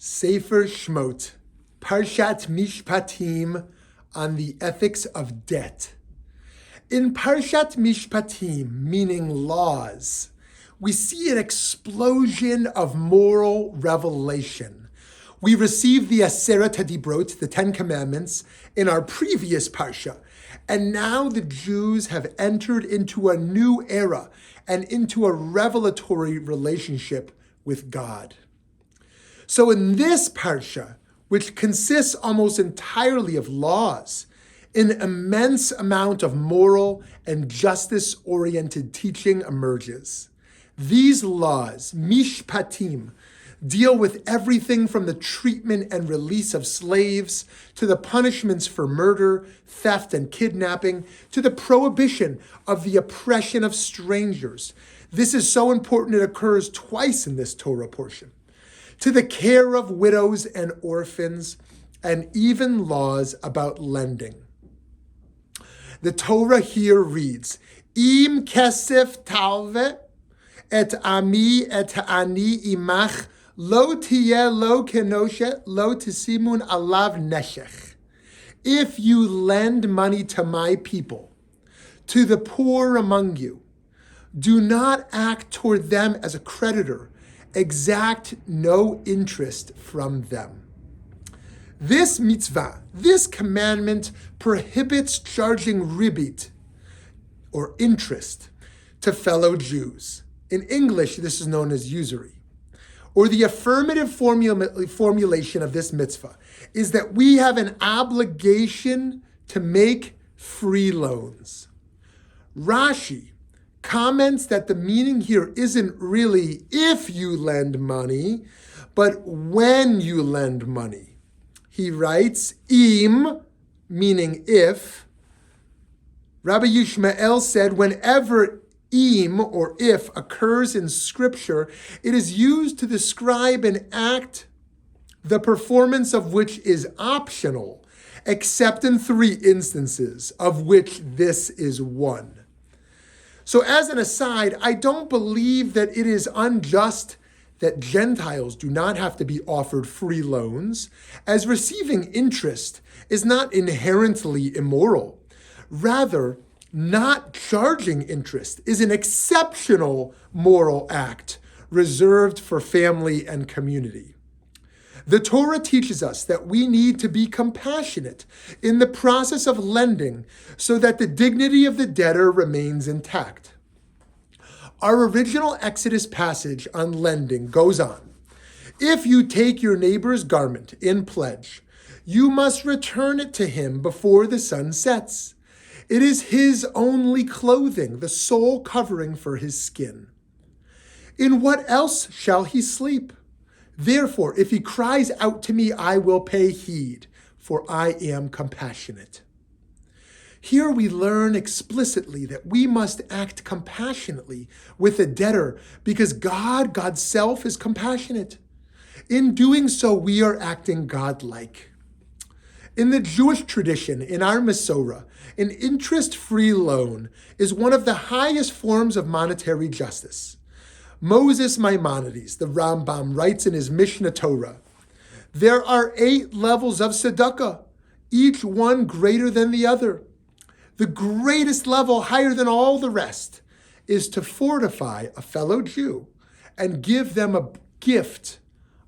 Sefer Shmot, Parshat Mishpatim, on the ethics of debt. In Parshat Mishpatim, meaning laws, we see an explosion of moral revelation. We received the Aseret HaDibrot, the Ten Commandments, in our previous Parsha, and now the Jews have entered into a new era and into a revelatory relationship with God. So in this Parsha, which consists almost entirely of laws, an immense amount of moral and justice-oriented teaching emerges. These laws, Mishpatim, deal with everything from the treatment and release of slaves to the punishments for murder, theft, and kidnapping, to the prohibition of the oppression of strangers. This is so important it occurs twice in this Torah portion. To the care of widows and orphans, and even laws about lending. The Torah here reads, Im kesef talve et ami et ani imach lo tiyeh lo kenoshe lo tisimun alav neshech. If you lend money to my people, to the poor among you, do not act toward them as a creditor. Exact no interest from them. This mitzvah, this commandment, prohibits charging ribit, or interest, to fellow Jews. In English, this is known as usury. Or the affirmative formulation of this mitzvah is that we have an obligation to make free loans. Rashi comments that the meaning here isn't really if you lend money, but when you lend money. He writes, im, meaning if. Rabbi Yishmael said, whenever im, or if, occurs in Scripture, it is used to describe an act, the performance of which is optional, except in 3 instances, of which this is one. So as an aside, I don't believe that it is unjust that Gentiles do not have to be offered free loans, as receiving interest is not inherently immoral. Rather, not charging interest is an exceptional moral act reserved for family and community. The Torah teaches us that we need to be compassionate in the process of lending so that the dignity of the debtor remains intact. Our original Exodus passage on lending goes on. If you take your neighbor's garment in pledge, you must return it to him before the sun sets. It is his only clothing, the sole covering for his skin. In what else shall he sleep? Therefore, if he cries out to me, I will pay heed, for I am compassionate. Here we learn explicitly that we must act compassionately with the debtor because God's self is compassionate. In doing so, we are acting God-like. In the Jewish tradition, in our Masorah, an interest-free loan is one of the highest forms of monetary justice. Moses Maimonides, the Rambam, writes in his Mishnah Torah, there are 8 levels of tzedakah, each one greater than the other. The greatest level, higher than all the rest, is to fortify a fellow Jew and give them a gift,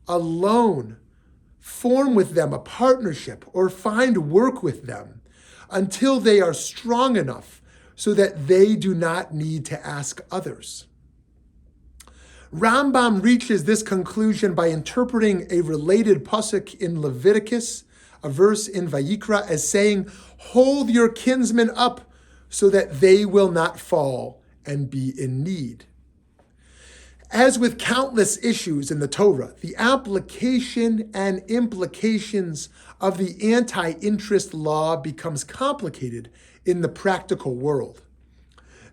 a loan, form with them a partnership, or find work with them until they are strong enough so that they do not need to ask others. Rambam reaches this conclusion by interpreting a related pasuk in Leviticus, a verse in Vayikra, as saying, hold your kinsmen up so that they will not fall and be in need. As with countless issues in the Torah, the application and implications of the anti-interest law becomes complicated in the practical world.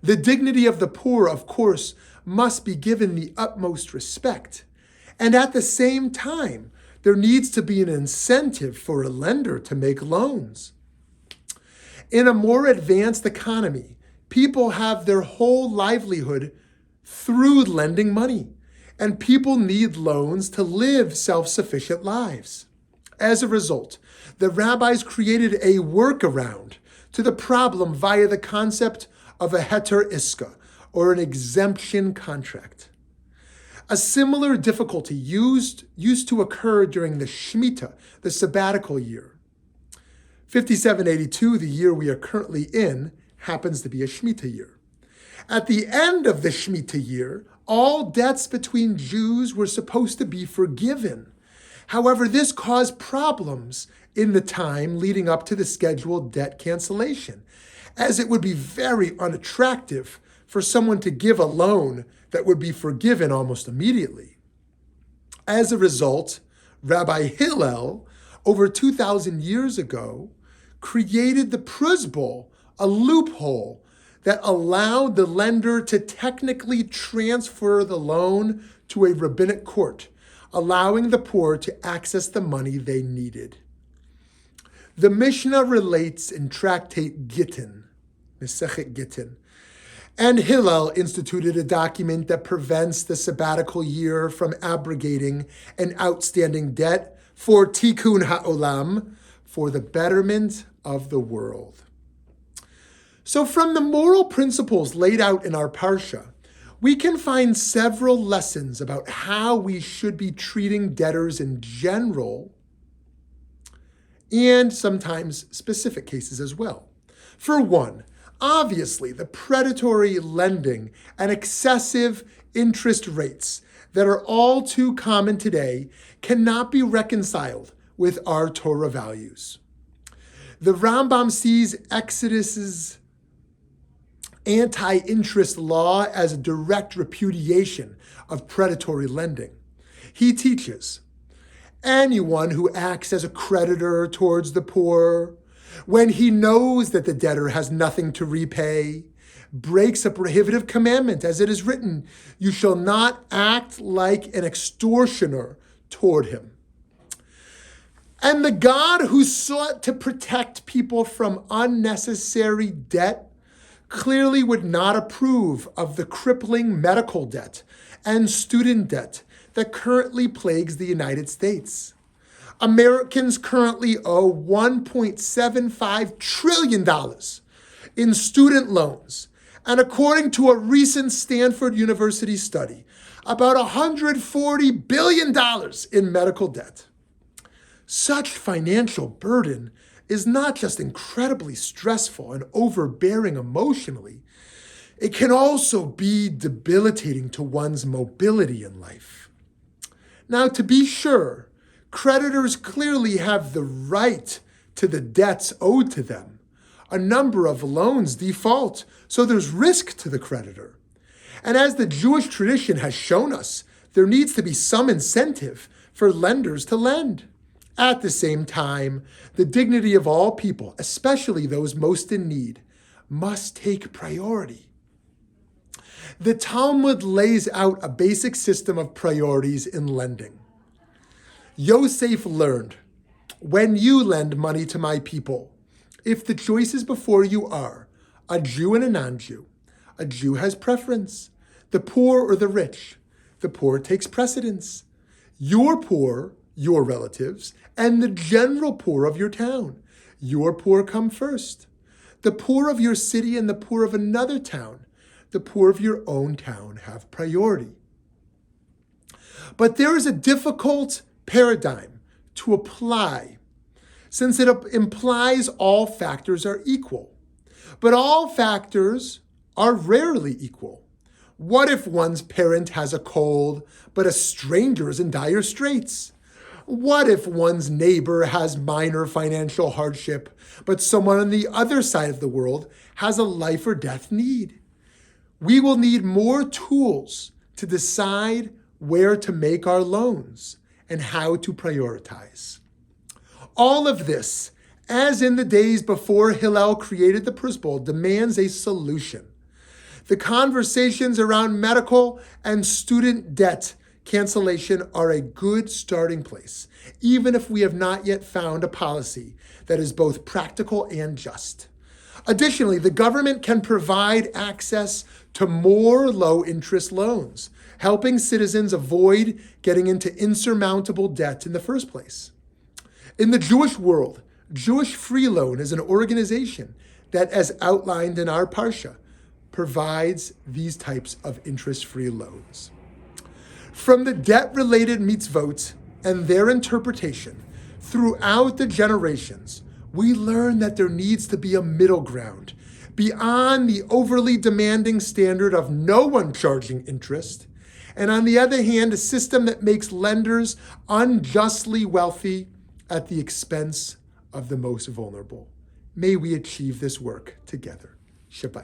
The dignity of the poor, of course, must be given the utmost respect. And at the same time, there needs to be an incentive for a lender to make loans. In a more advanced economy, people have their whole livelihood through lending money. and people need loans to live self-sufficient lives. As a result, the rabbis created a workaround to the problem via the concept of a heter iska, or an exemption contract. A similar difficulty used to occur during the Shemitah, the Sabbatical Year. 5782, the year we are currently in, happens to be a Shemitah year. At the end of the Shemitah year, all debts between Jews were supposed to be forgiven. However, this caused problems in the time leading up to the scheduled debt cancellation, as it would be very unattractive for someone to give a loan that would be forgiven almost immediately. As a result, Rabbi Hillel, over 2,000 years ago, created the prusbul, a loophole that allowed the lender to technically transfer the loan to a rabbinic court, allowing the poor to access the money they needed. The Mishnah relates in Tractate Gittin, Mesechet Gittin, and Hillel instituted a document that prevents the sabbatical year from abrogating an outstanding debt for tikkun ha'olam, for the betterment of the world. So from the moral principles laid out in our Parsha, we can find several lessons about how we should be treating debtors in general, and sometimes specific cases as well. For one, obviously, the predatory lending and excessive interest rates that are all too common today cannot be reconciled with our Torah values. The Rambam sees Exodus's anti-interest law as a direct repudiation of predatory lending. He teaches, anyone who acts as a creditor towards the poor, when he knows that the debtor has nothing to repay, breaks a prohibitive commandment, as it is written, you shall not act like an extortioner toward him. And the God who sought to protect people from unnecessary debt clearly would not approve of the crippling medical debt and student debt that currently plagues the United States. Americans currently owe $1.75 trillion in student loans, and according to a recent Stanford University study, about $140 billion in medical debt. Such financial burden is not just incredibly stressful and overbearing emotionally, it can also be debilitating to one's mobility in life. Now, to be sure, creditors clearly have the right to the debts owed to them. A number of loans default, so there's risk to the creditor. And as the Jewish tradition has shown us, there needs to be some incentive for lenders to lend. At the same time, the dignity of all people, especially those most in need, must take priority. The Talmud lays out a basic system of priorities in lending. Yosef learned, when you lend money to my people, if the choices before you are a Jew and a non-Jew, a Jew has preference. The poor or the rich, the poor takes precedence. Your poor, your relatives, and the general poor of your town, your poor come first. The poor of your city and the poor of another town, the poor of your own town have priority. But there is a difficult paradigm to apply, since it implies all factors are equal. But all factors are rarely equal. What if one's parent has a cold, but a stranger is in dire straits? What if one's neighbor has minor financial hardship, but someone on the other side of the world has a life or death need? We will need more tools to decide where to make our loans and how to prioritize. All of this, as in the days before Hillel created the prusbul, demands a solution. The conversations around medical and student debt cancellation are a good starting place, even if we have not yet found a policy that is both practical and just. Additionally, the government can provide access to more low-interest loans, helping citizens avoid getting into insurmountable debt in the first place. In the Jewish world, Jewish Free Loan is an organization that, as outlined in our Parsha, provides these types of interest-free loans. From the debt-related mitzvot and their interpretation throughout the generations, we learn that there needs to be a middle ground beyond the overly demanding standard of no one charging interest, and on the other hand, a system that makes lenders unjustly wealthy at the expense of the most vulnerable. May we achieve this work together. Shabbat